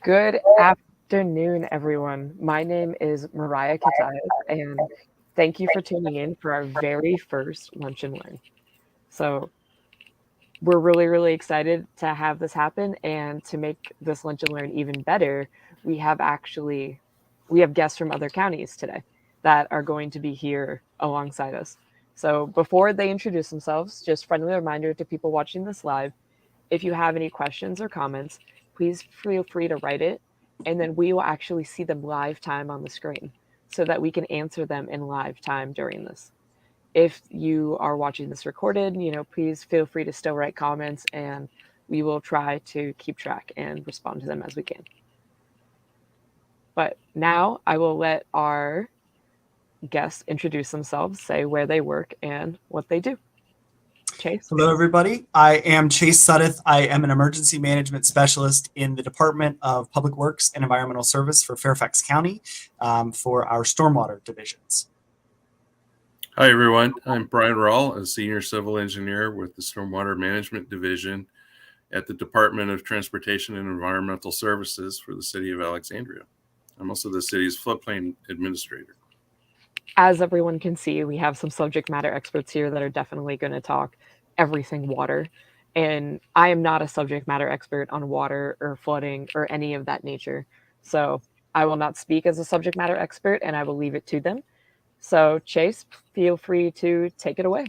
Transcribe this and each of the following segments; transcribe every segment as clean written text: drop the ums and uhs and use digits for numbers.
Good afternoon, everyone. My name is Mariah Katayev, and thank you for tuning in for our very first Lunch and Learn. So, we're really excited to have this happen, and to make this Lunch and Learn even better, we have actually we have guests from other counties today that are going to be here alongside us. So, before they introduce themselves, just friendly reminder to people watching this live, if you have any questions or comments, please feel free to write it, and then we will actually see them live time on the screen so that we can answer them in live time during this. If you are watching this recorded, please feel free to still write comments, and we will try to keep track and respond to them as we can. But now I will let our guests introduce themselves, say where they work and what they do. Chase? Hello, everybody. I am Chase Suddith. I am an emergency management specialist in the Department of Public Works and Environmental Service for Fairfax County for our stormwater divisions. Hi, everyone. I'm Brian Rahal, a senior civil engineer with the Stormwater Management Division at the Department of Transportation and Environmental Services for the City of Alexandria. I'm also the city's floodplain administrator. As everyone can see, we have some subject matter experts here that are definitely going to talk everything water. And I am not a subject matter expert on water or flooding or any of that nature. So I will not speak as a subject matter expert, and I will leave it to them. So Chase, feel free to take it away.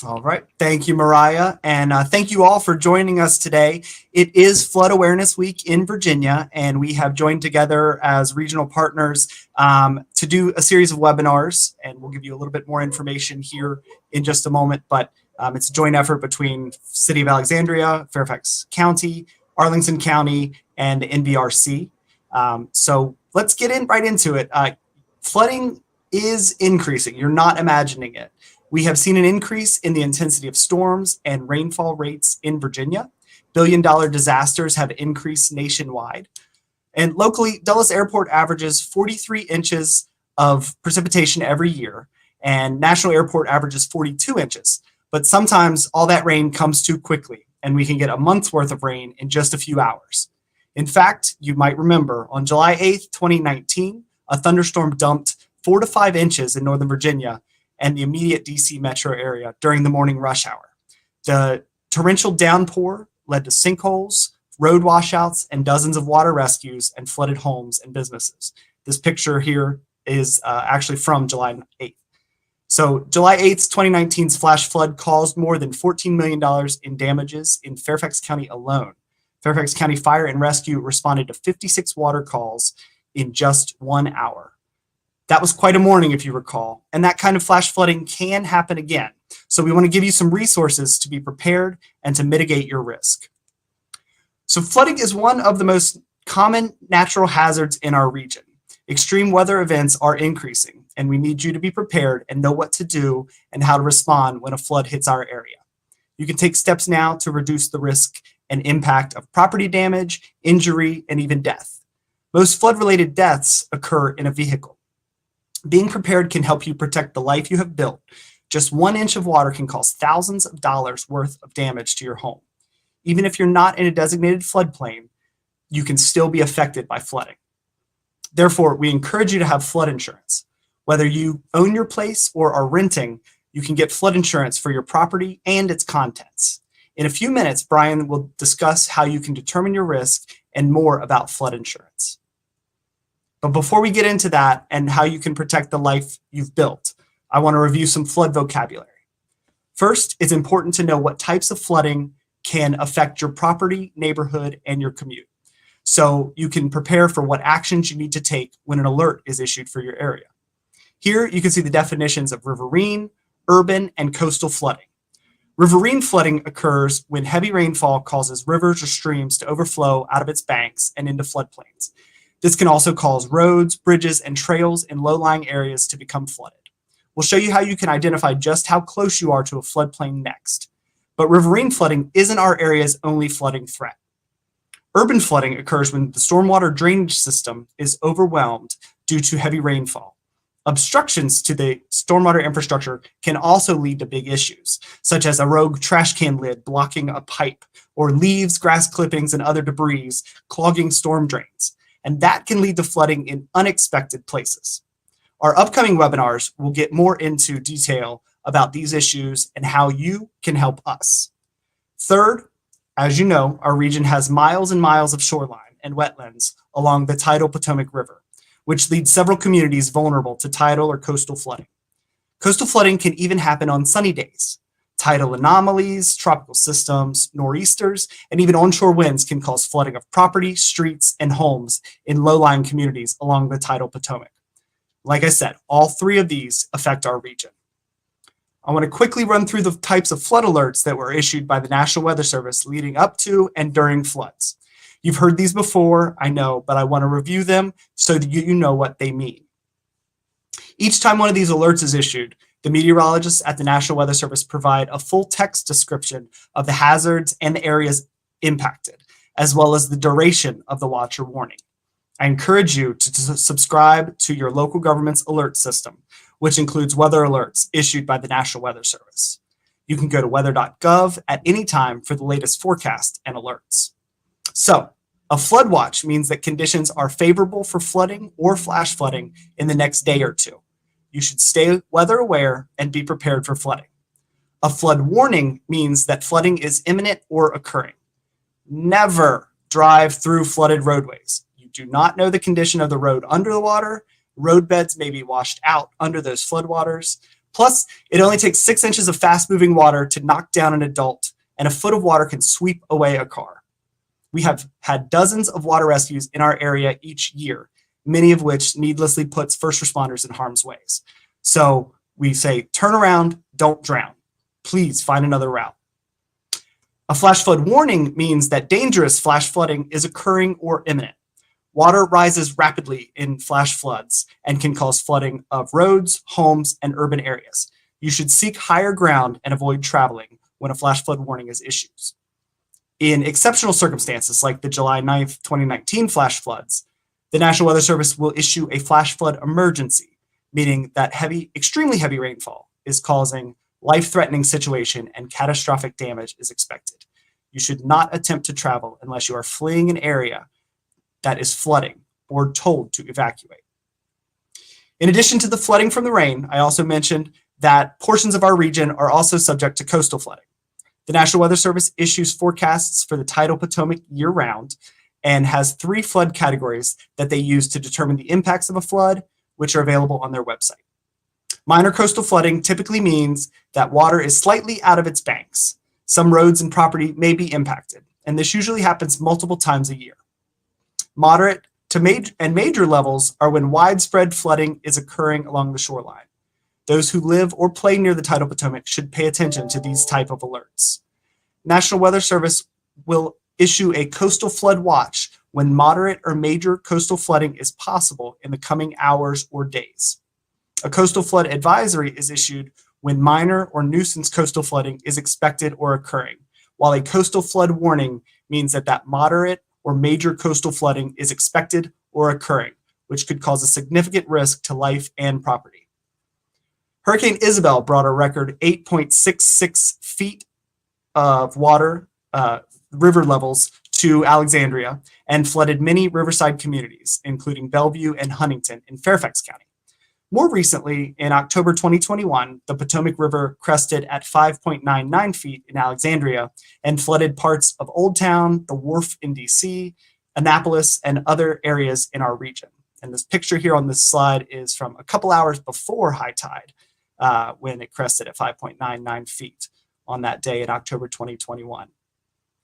All right. Thank you, Mariah. And thank you all for joining us today. It is Flood Awareness Week in Virginia, and we have joined together as regional partners to do a series of webinars. And we'll give you a little bit more information here in just a moment. But it's a joint effort between City of Alexandria, Fairfax County, Arlington County, and NVRC. So let's get right into it. Flooding is increasing. You're not imagining it. We have seen an increase in the intensity of storms and rainfall rates in Virginia. Billion-dollar disasters have increased nationwide. And locally, Dulles Airport averages 43 inches of precipitation every year, and National Airport averages 42 inches. But sometimes all that rain comes too quickly, and we can get a month's worth of rain in just a few hours. In fact, you might remember on July 8th, 2019, a thunderstorm dumped 4 to 5 inches in Northern Virginia and the immediate DC metro area during the morning rush hour. The torrential downpour led to sinkholes, road washouts, and dozens of water rescues and flooded homes and businesses. This picture here is actually from July 8th. So July 8th, 2019's flash flood caused more than $14 million in damages in Fairfax County alone. Fairfax County Fire and Rescue responded to 56 water calls in just 1 hour. That was quite a morning, if you recall, and that kind of flash flooding can happen again. So we want to give you some resources to be prepared and to mitigate your risk. So flooding is one of the most common natural hazards in our region. Extreme weather events are increasing, and we need you to be prepared and know what to do and how to respond when a flood hits our area. You can take steps now to reduce the risk and impact of property damage, injury, and even death. Most flood-related deaths occur in a vehicle. Being prepared can help you protect the life you have built. Just 1 inch of water can cause thousands of dollars worth of damage to your home. Even if you're not in a designated floodplain, you can still be affected by flooding. Therefore, we encourage you to have flood insurance. Whether you own your place or are renting, you can get flood insurance for your property and its contents. In a few minutes, Brian will discuss how you can determine your risk and more about flood insurance. But before we get into that and how you can protect the life you've built, I want to review some flood vocabulary. First, it's important to know what types of flooding can affect your property, neighborhood, and your commute, so you can prepare for what actions you need to take when an alert is issued for your area. Here, you can see the definitions of riverine, urban, and coastal flooding. Riverine flooding occurs when heavy rainfall causes rivers or streams to overflow out of its banks and into floodplains. This can also cause roads, bridges, and trails in low-lying areas to become flooded. We'll show you how you can identify just how close you are to a floodplain next. But riverine flooding isn't our area's only flooding threat. Urban flooding occurs when the stormwater drainage system is overwhelmed due to heavy rainfall. Obstructions to the stormwater infrastructure can also lead to big issues, such as a rogue trash can lid blocking a pipe, or leaves, grass clippings, and other debris clogging storm drains. and that can lead to flooding in unexpected places. Our upcoming webinars will get more into detail about these issues and how you can help us. Third, as you know, our region has miles and miles of shoreline and wetlands along the tidal Potomac River, which leads several communities vulnerable to tidal or coastal flooding. Coastal flooding can even happen on sunny days. Tidal anomalies, tropical systems, nor'easters, and even onshore winds can cause flooding of property, streets, and homes in low-lying communities along the tidal Potomac. Like I said, all three of these affect our region. I want to quickly run through the types of flood alerts that were issued by the National Weather Service leading up to and during floods. You've heard these before, I know, but I want to review them so that you know what they mean. Each time one of these alerts is issued, the meteorologists at the National Weather Service provide a full text description of the hazards and the areas impacted, as well as the duration of the watch or warning. I encourage you to subscribe to your local government's alert system, which includes weather alerts issued by the National Weather Service. You can go to weather.gov at any time for the latest forecast and alerts. So, a flood watch means that conditions are favorable for flooding or flash flooding in the next day or two. You should stay weather aware and be prepared for flooding. A flood warning means that flooding is imminent or occurring. Never drive through flooded roadways. You do not know the condition of the road under the water. Roadbeds may be washed out under those floodwaters. Plus, it only takes 6 inches of fast-moving water to knock down an adult, and a foot of water can sweep away a car. We have had dozens of water rescues in our area each year, many of which needlessly puts first responders in harm's way. So we say, turn around, don't drown. Please find another route. A flash flood warning means that dangerous flash flooding is occurring or imminent. Water rises rapidly in flash floods and can cause flooding of roads, homes, and urban areas. You should seek higher ground and avoid traveling when a flash flood warning is issued. In exceptional circumstances like the July 9th, 2019 flash floods, the National Weather Service will issue a flash flood emergency, meaning that extremely heavy rainfall is causing life-threatening situation and catastrophic damage is expected. You should not attempt to travel unless you are fleeing an area that is flooding or told to evacuate. In addition to the flooding from the rain, I also mentioned that portions of our region are also subject to coastal flooding. The National Weather Service issues forecasts for the tidal Potomac year-round and has 3 flood categories that they use to determine the impacts of a flood, which are available on their website. Minor coastal flooding typically means that water is slightly out of its banks. Some roads and property may be impacted, and this usually happens multiple times a year. Moderate to major levels are when widespread flooding is occurring along the shoreline. Those who live or play near the tidal Potomac should pay attention to these type of alerts. National Weather Service will issue a coastal flood watch when moderate or major coastal flooding is possible in the coming hours or days. A coastal flood advisory is issued when minor or nuisance coastal flooding is expected or occurring, while a coastal flood warning means that moderate or major coastal flooding is expected or occurring, which could cause a significant risk to life and property. Hurricane Isabel brought a record 8.66 feet of water, river levels to Alexandria and flooded many riverside communities, including Bellevue and Huntington in Fairfax County. More recently, in October 2021, the Potomac River crested at 5.99 feet in Alexandria and flooded parts of Old Town, the Wharf in DC, Annapolis, and other areas in our region. And this picture here on this slide is from a couple hours before high tide, when it crested at 5.99 feet on that day in October 2021.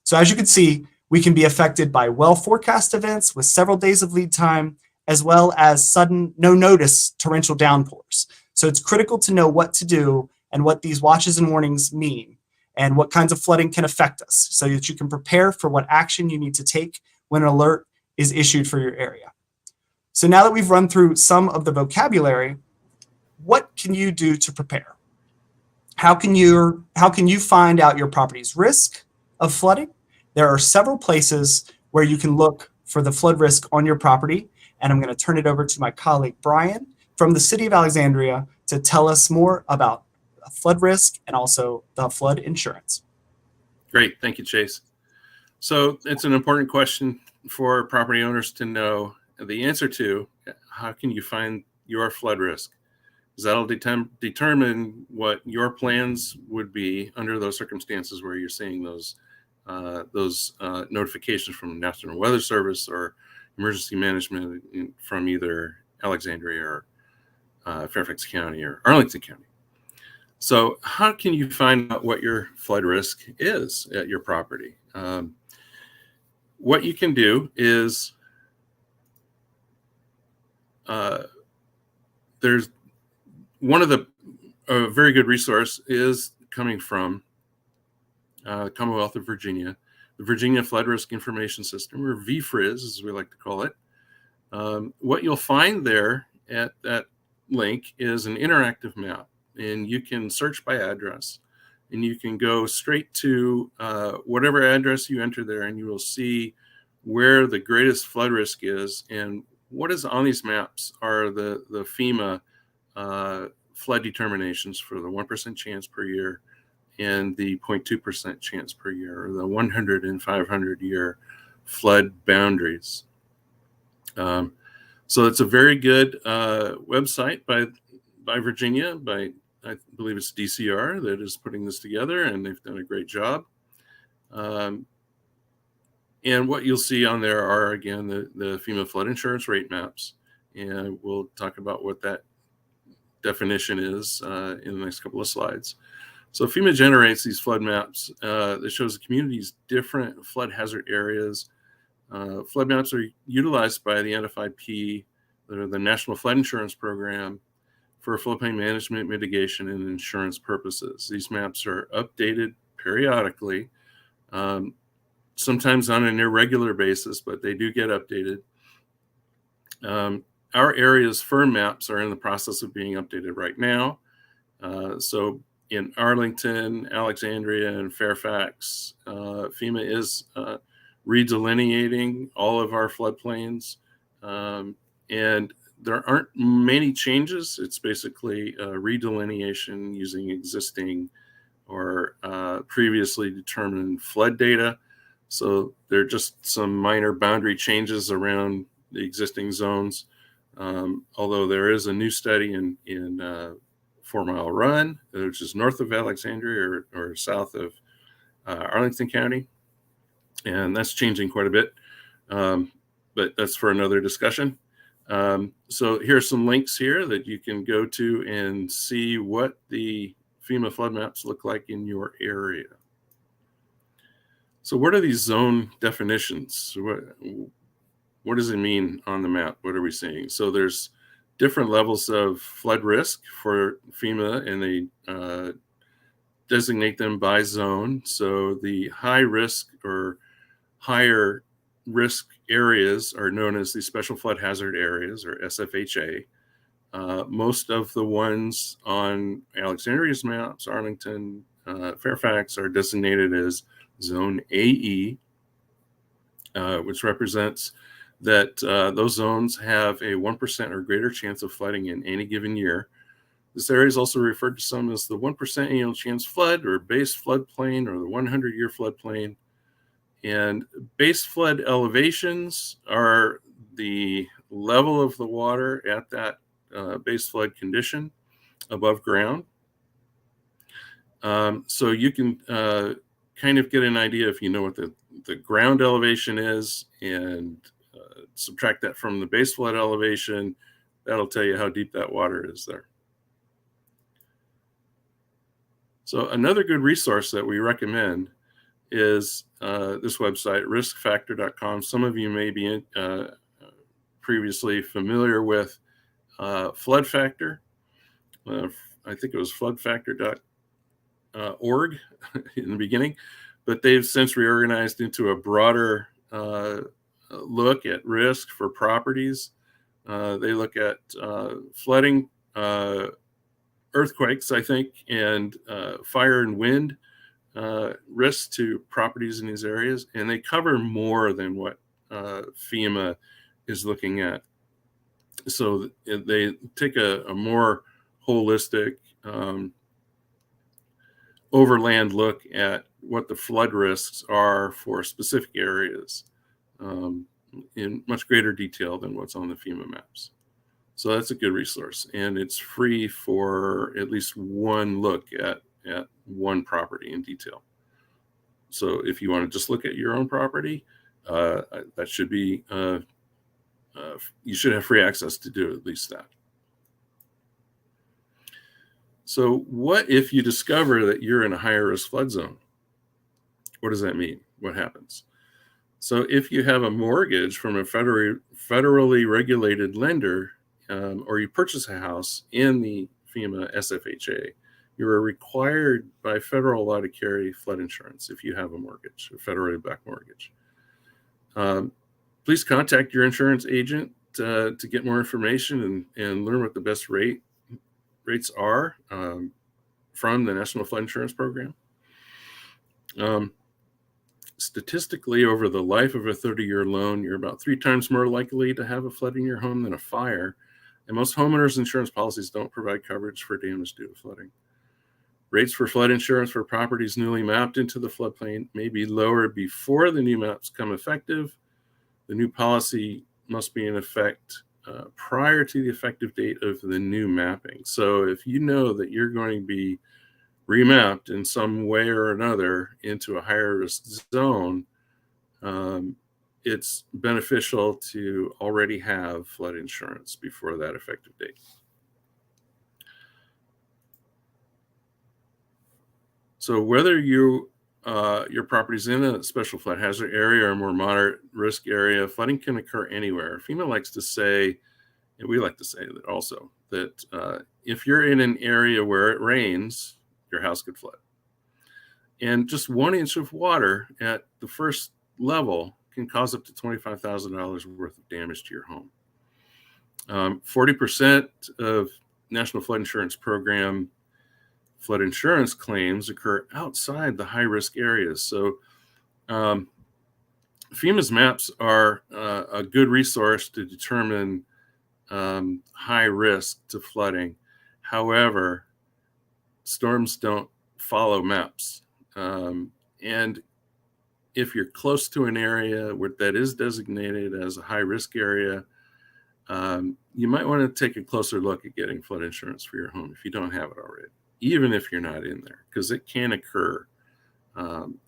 So as you can see, we can be affected by well-forecast events with several days of lead time, as well as sudden, no-notice torrential downpours. So it's critical to know what to do and what these watches and warnings mean and what kinds of flooding can affect us so that you can prepare for what action you need to take when an alert is issued for your area. So now that we've run through some of the vocabulary, what can you do to prepare? How can you find out your property's risk of flooding? There are several places where you can look for the flood risk on your property, and I'm going to turn it over to my colleague Brian from the City of Alexandria to tell us more about flood risk and also the flood insurance. Great, thank you, Chase. So it's an important question for property owners to know the answer to how can you find your flood risk, because that'll determine what your plans would be under those circumstances where you're seeing those notifications from National Weather Service or emergency management from either Alexandria or Fairfax County or Arlington County. So how can you find out what your flood risk is at your property? What you can do is there's one of the very good resource is coming from Commonwealth of Virginia, the Virginia Flood Risk Information System, or VFRIS as we like to call it. What you'll find there at that link is an interactive map, and you can search by address, and you can go straight to whatever address you enter there, and you will see where the greatest flood risk is. And what is on these maps are the FEMA flood determinations for the 1% chance per year and the 0.2% chance per year, or the 100 and 500 year flood boundaries. So it's a very good website by Virginia, I believe it's DCR that is putting this together, and they've done a great job. And what you'll see on there are, again, the FEMA flood insurance rate maps. And we'll talk about what that definition is in the next couple of slides. So FEMA generates these flood maps that shows the community's different flood hazard areas. Flood maps are utilized by the NFIP, the National Flood Insurance Program, for floodplain management, mitigation, and insurance purposes. These maps are updated periodically, sometimes on an irregular basis, but they do get updated. Our area's firm maps are in the process of being updated right now. So in Arlington, Alexandria, and Fairfax, FEMA is redelineating all of our floodplains. And there aren't many changes. It's basically redelineation using existing or previously determined flood data. So there are just some minor boundary changes around the existing zones. Although there is a new study in 4 Mile Run, which is north of Alexandria or south of Arlington County. And that's changing quite a bit, but that's for another discussion. So here are some links here that you can go to and see what the FEMA flood maps look like in your area. So what are these zone definitions? What does it mean on the map? What are we seeing? So there's different levels of flood risk for FEMA, and they designate them by zone. So the high risk or higher risk areas are known as the special flood hazard areas, or SFHA. Most of the ones on Alexandria's maps, Arlington, Fairfax, are designated as Zone AE, which represents that those zones have a 1% or greater chance of flooding in any given year. This area is also referred to some as the 1% annual chance flood, or base floodplain, or the 100-year floodplain. And base flood elevations are the level of the water at that base flood condition above ground. So you can kind of get an idea, if you know what the ground elevation is, and subtract that from the base flood elevation. That'll tell you how deep that water is there. So another good resource that we recommend is this website, riskfactor.com. Some of you may be previously familiar with Flood Factor. I think it was floodfactor.org in the beginning, but they've since reorganized into a broader look at risk for properties. They look at flooding, earthquakes, I think, and fire and wind risks to properties in these areas, and they cover more than what FEMA is looking at. So they take a more holistic overland look at what the flood risks are for specific areas. in much greater detail than what's on the FEMA maps. So that's a good resource, and it's free for at least one look at one property in detail. So if you want to just look at your own property, that should be, you should have free access to do at least that. So what if you discover that you're in a higher risk flood zone? What does that mean? What happens? So if you have a mortgage from a federally regulated lender, or you purchase a house in the FEMA SFHA, you are required by federal law to carry flood insurance if you have a mortgage, a federally backed mortgage. Please contact your insurance agent to get more information and learn what the best rates are from the National Flood Insurance Program. Statistically, over the life of a 30-year loan, you're about 3 times more likely to have a flood in your home than a fire. And most homeowners insurance policies don't provide coverage for damage due to flooding. Rates for flood insurance for properties newly mapped into the floodplain may be lower before the new maps become effective. The new policy must be in effect prior to the effective date of the new mapping. So if you know that you're going to be remapped in some way or another into a higher risk zone, it's beneficial to already have flood insurance before that effective date. So whether your property's in a special flood hazard area or a more moderate risk area, flooding can occur anywhere. FEMA likes to say, and we like to say that also, that if you're in an area where it rains, your house could flood. And just 1 inch of water at the first level can cause up to $25,000 worth of damage to your home. 40% of National Flood Insurance Program flood insurance claims occur outside the high-risk areas. So FEMA's maps are a good resource to determine high risk to flooding. However, storms don't follow maps. And if you're close to an area that is designated as a high-risk area, you might want to take a closer look at getting flood insurance for your home if you don't have it already, even if you're not in there, because it can occur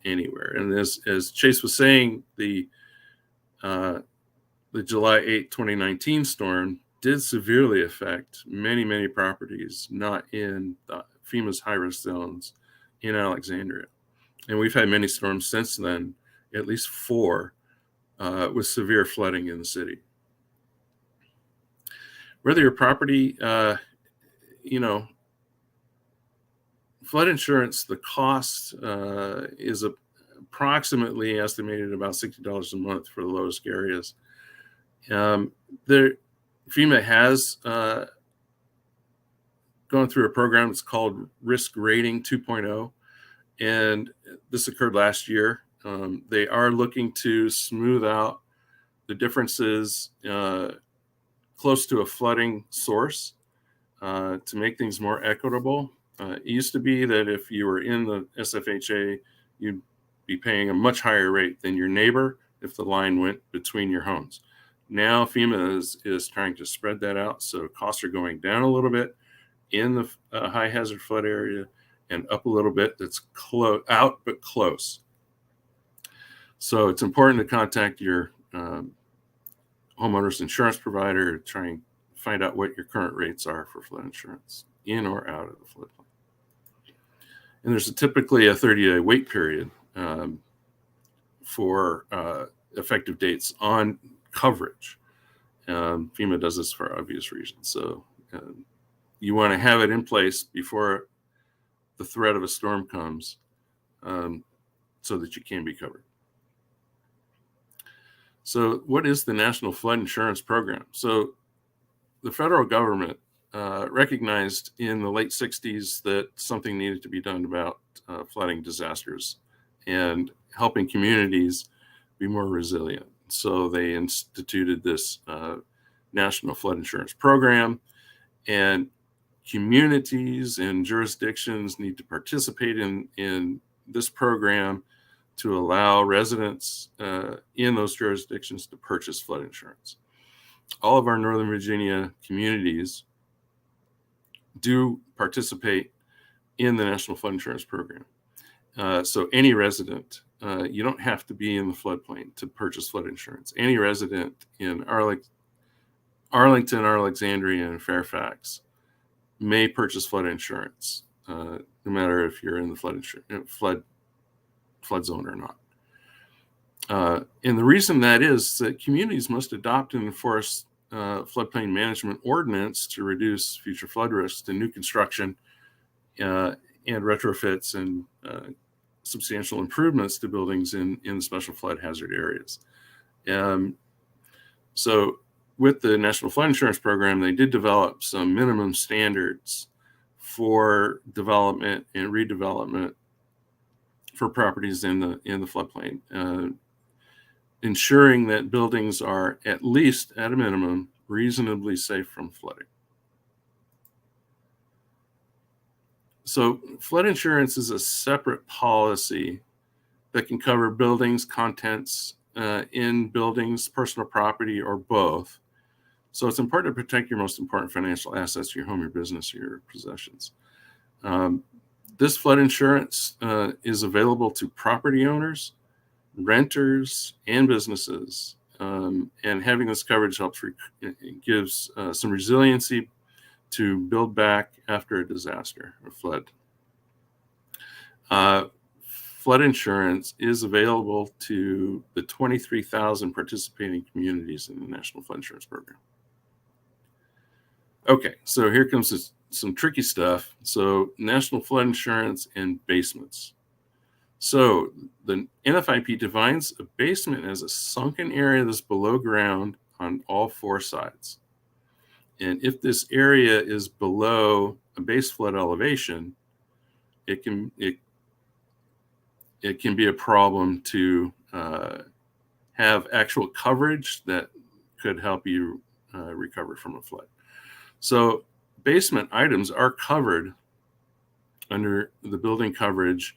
anywhere. And as Chase was saying, the July 8, 2019 storm did severely affect many properties not in FEMA's high-risk zones in Alexandria. And we've had many storms since then, at least 4, with severe flooding in the city. Whether your property, flood insurance, the cost is approximately estimated about $60 a month for the lowest areas. FEMA has gone through a program that's called Risk Rating 2.0, and this occurred last year. They are looking to smooth out the differences close to a flooding source to make things more equitable. It used to be that if you were in the SFHA, you'd be paying a much higher rate than your neighbor if the line went between your homes. Now FEMA is trying to spread that out, so costs are going down a little bit in the high hazard flood area and up a little bit that's out but close. So it's important to contact your homeowner's insurance provider to try and find out what your current rates are for flood insurance in or out of the floodplain. And there's typically a 30-day wait period for effective dates on coverage. FEMA does this for obvious reasons. So you want to have it in place before the threat of a storm comes so that you can be covered. So what is the National Flood Insurance Program? So the federal government recognized in the late 60s that something needed to be done about flooding disasters and helping communities be more resilient. So they instituted this National Flood Insurance Program, and communities and jurisdictions need to participate in this program to allow residents in those jurisdictions to purchase flood insurance. All of our Northern Virginia communities do participate in the National Flood Insurance Program. So any resident, you don't have to be in the floodplain to purchase flood insurance. Any resident in Arlington, Alexandria, and Fairfax may purchase flood insurance, no matter if you're in the flood zone or not. And the reason that is that communities must adopt and enforce floodplain management ordinance to reduce future flood risks to new construction and retrofits and substantial improvements to buildings in special flood hazard areas. So with the National Flood Insurance Program, they did develop some minimum standards for development and redevelopment for properties in the floodplain, ensuring that buildings are at least at a minimum reasonably safe from flooding. So flood insurance is a separate policy that can cover buildings, contents in buildings, personal property, or both. So it's important to protect your most important financial assets, your home, your business, your possessions. This flood insurance is available to property owners, renters, and businesses. And having this coverage helps gives some resiliency to build back after a disaster or flood. Flood insurance is available to the 23,000 participating communities in the National Flood Insurance Program. Okay, so here comes some tricky stuff. So National Flood Insurance and basements. So the NFIP defines a basement as a sunken area that's below ground on all four sides. And if this area is below a base flood elevation, it can be a problem to have actual coverage that could help you recover from a flood. So basement items are covered under the building coverage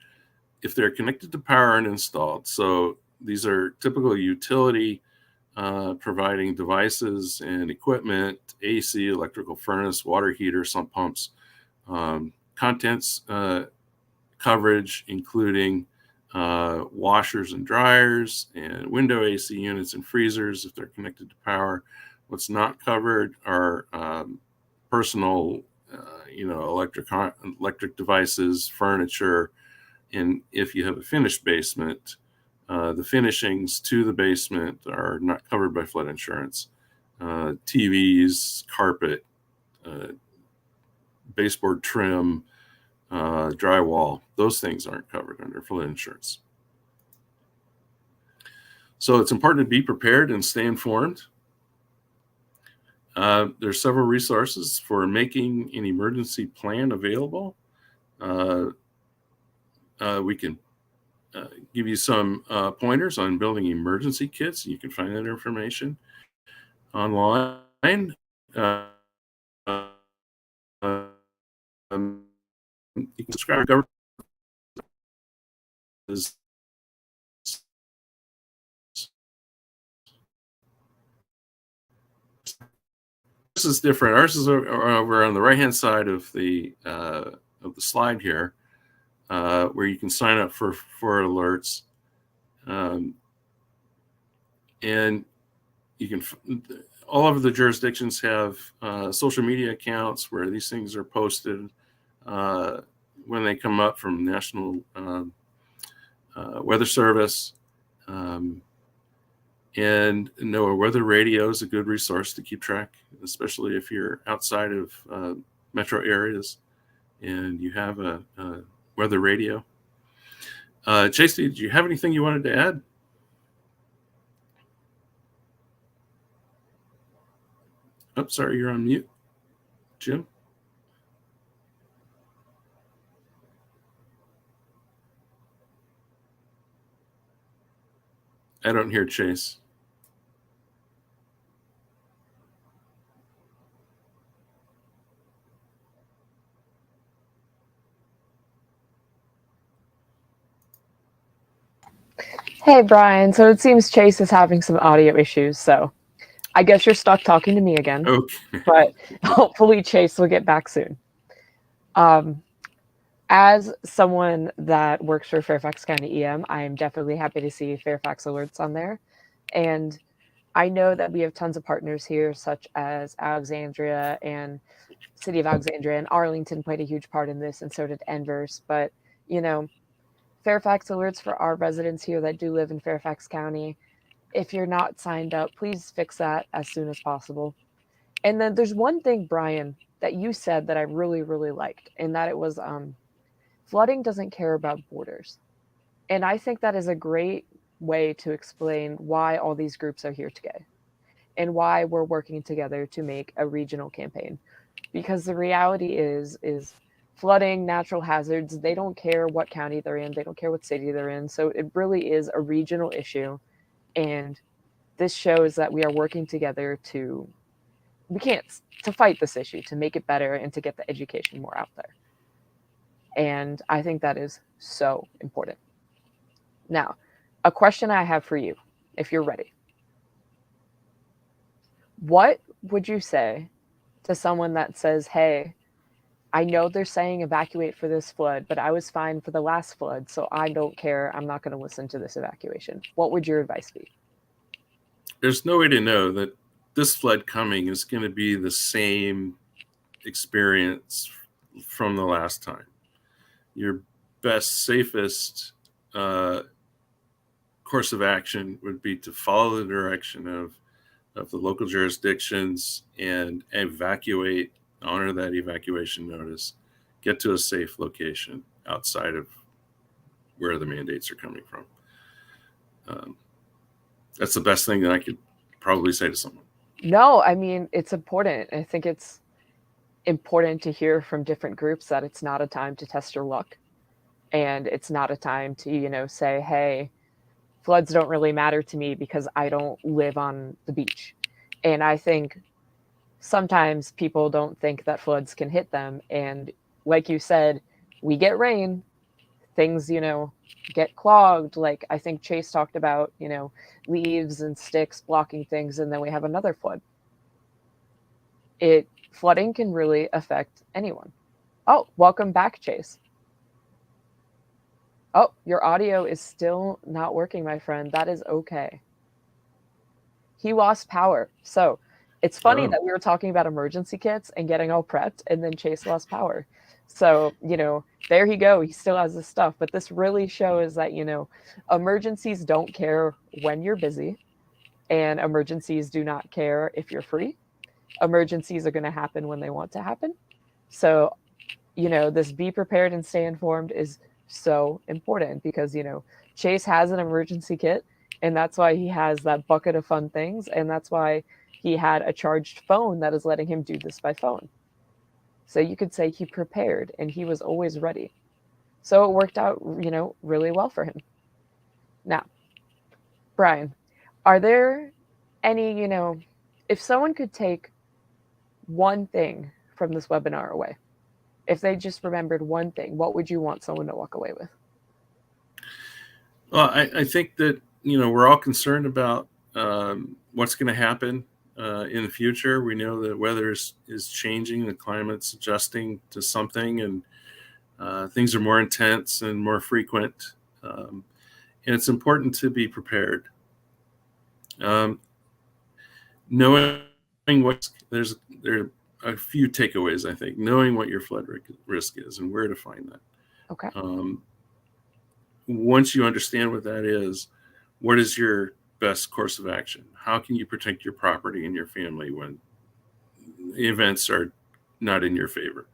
if they're connected to power and installed. So these are typical utility providing devices and equipment, AC, electrical furnace, water heater, sump pumps, contents coverage, including washers and dryers and window AC units and freezers if they're connected to power. What's not covered are personal, electric devices, furniture, and if you have a finished basement, the finishings to the basement are not covered by flood insurance. TVs, carpet, baseboard trim, drywall, those things aren't covered under flood insurance. So it's important to be prepared and stay informed. There's several resources for making an emergency plan available. We can give you some pointers on building emergency kits. You can find that information online. You can subscribe to government. This is different. Ours is over on the right-hand side of the slide here, where you can sign up for alerts, and you can. All of the jurisdictions have social media accounts where these things are posted when they come up from National Weather Service. And NOAA Weather Radio is a good resource to keep track, especially if you're outside of metro areas and you have a weather radio. Chase, did you have anything you wanted to add? Oh, sorry, you're on mute. Jim? I don't hear Chase. Hey, Brian. So it seems Chase is having some audio issues, so I guess you're stuck talking to me again. Okay. But hopefully, Chase will get back soon. Um, as someone that works for Fairfax County EM, I am definitely happy to see Fairfax alerts on there. And I know that we have tons of partners here, such as Alexandria and City of Alexandria, and Arlington played a huge part in this, and so did Enverse. But, you know, Fairfax alerts for our residents here that do live in Fairfax County. If you're not signed up, please fix that as soon as possible. And then there's one thing, Brian, that you said that I really, really liked, and that it was flooding doesn't care about borders. And I think that is a great way to explain why all these groups are here today and why we're working together to make a regional campaign. Because the reality is flooding, natural hazards, they don't care what county they're in, they don't care what city they're in. So it really is a regional issue. And this shows that we are working together to fight this issue, to make it better and to get the education more out there. And I think that is so important. Now, a question I have for you, if you're ready. What would you say to someone that says, hey, I know they're saying evacuate for this flood, but I was fine for the last flood, so I don't care. I'm not going to listen to this evacuation. What would your advice be? There's no way to know that this flood coming is going to be the same experience from the last time. Your best, safest course of action would be to follow the direction of the local jurisdictions and evacuate, honor that evacuation notice, get to a safe location outside of where the mandates are coming from. That's the best thing that I could probably say to someone. No, I mean, it's important. I think it's important to hear from different groups that it's not a time to test your luck. And it's not a time to, say, hey, floods don't really matter to me because I don't live on the beach. And I think sometimes people don't think that floods can hit them. And like you said, we get rain, things, get clogged. Like I think Chase talked about, leaves and sticks blocking things, and then we have another flood. Flooding can really affect anyone. Oh, welcome back, Chase. Oh, your audio is still not working, my friend. That is okay. He lost power. So it's funny that we were talking about emergency kits and getting all prepped, and then Chase lost power. So, there he go. He still has this stuff. But this really shows that, emergencies don't care when you're busy, and emergencies do not care if you're free. Emergencies are going to happen when they want to happen. So, this be prepared and stay informed is so important because, Chase has an emergency kit, and that's why he has that bucket of fun things. And that's why he had a charged phone that is letting him do this by phone. So you could say he prepared and he was always ready. So it worked out, really well for him. Now, Brian, are there any, if someone could take one thing from this webinar away, if they just remembered one thing, what would you want someone to walk away with? Well, I think that, we're all concerned about what's going to happen in the future. We know that weather is changing, the climate's adjusting to something, and things are more intense and more frequent. And it's important to be prepared. Knowing what there are a few takeaways, I think. Knowing what your flood risk is and where to find that. Okay. Once you understand what that is, what is your best course of action? How can you protect your property and your family when events are not in your favor?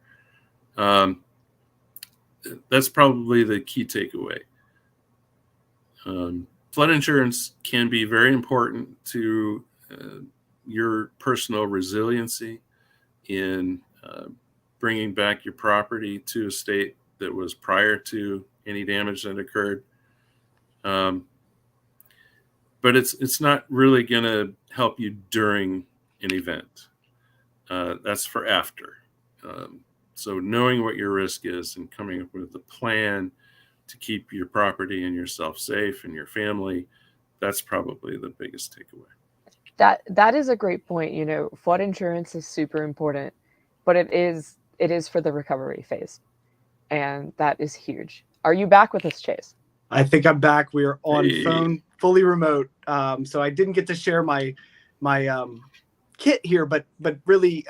That's probably the key takeaway. Flood insurance can be very important to your personal resiliency in bringing back your property to a state that was prior to any damage that occurred. But it's not really going to help you during an event. That's for after. So knowing what your risk is and coming up with a plan to keep your property and yourself safe and your family. That's probably the biggest takeaway. That is a great point. You know, flood insurance is super important, but it is for the recovery phase, and that is huge. Are you back with us, Chase? I think I'm back. We are on Hey. phone, fully remote. So I didn't get to share my kit here, but really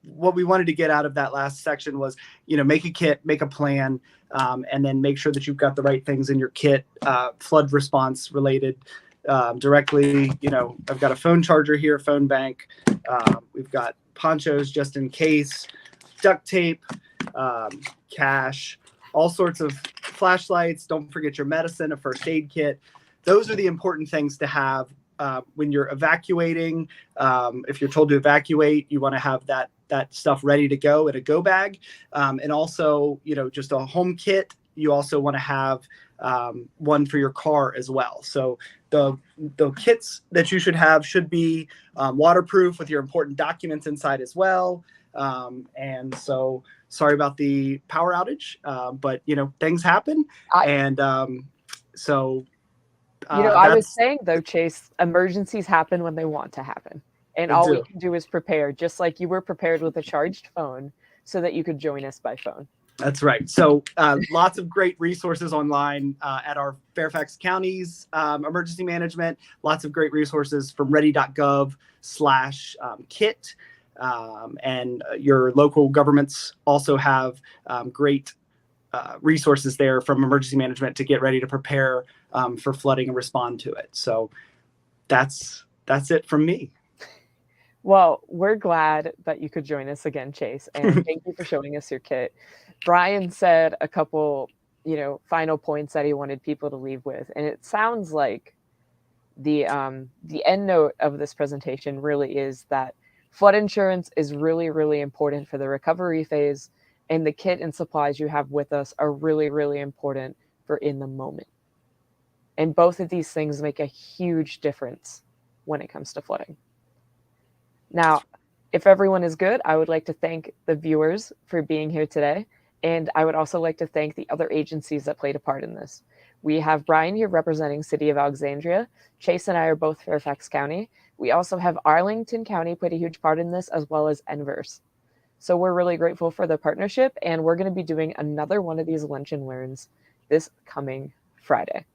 what we wanted to get out of that last section was, make a kit, make a plan, and then make sure that you've got the right things in your kit, flood response related directly. I've got a phone charger here, a phone bank. We've got ponchos just in case, duct tape, cash, all sorts of flashlights. Don't forget your medicine, a first aid kit. Those are the important things to have when you're evacuating. If you're told to evacuate, you want to have that stuff ready to go in a go bag. And also, just a home kit. You also want to have one for your car as well. So the kits that you should have should be waterproof with your important documents inside as well. And so sorry about the power outage, but things happen. I was saying though, Chase, emergencies happen when they want to happen. And all we can do is prepare, just like you were prepared with a charged phone so that you could join us by phone. That's right. So lots of great resources online at our Fairfax County's emergency management. Lots of great resources from ready.gov/kit. And your local governments also have great resources there from emergency management to get ready to prepare for flooding and respond to it. So that's it from me. Well, we're glad that you could join us again, Chase, and thank you for showing us your kit. Brian said a couple, final points that he wanted people to leave with, and it sounds like the end note of this presentation really is that flood insurance is really, really important for the recovery phase, and the kit and supplies you have with us are really, really important for in the moment. And both of these things make a huge difference when it comes to flooding. Now, if everyone is good, I would like to thank the viewers for being here today. And I would also like to thank the other agencies that played a part in this. We have Brian here representing City of Alexandria. Chase and I are both Fairfax County. We also have Arlington County played a huge part in this, as well as Enverse. So we're really grateful for the partnership, and we're going to be doing another one of these Lunch and Learns this coming Friday.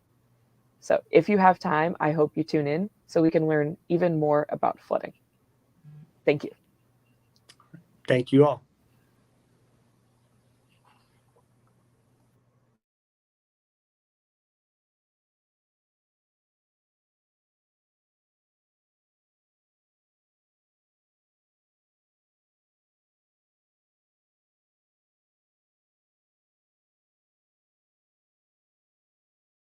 So if you have time, I hope you tune in so we can learn even more about flooding. Thank you. Thank you all.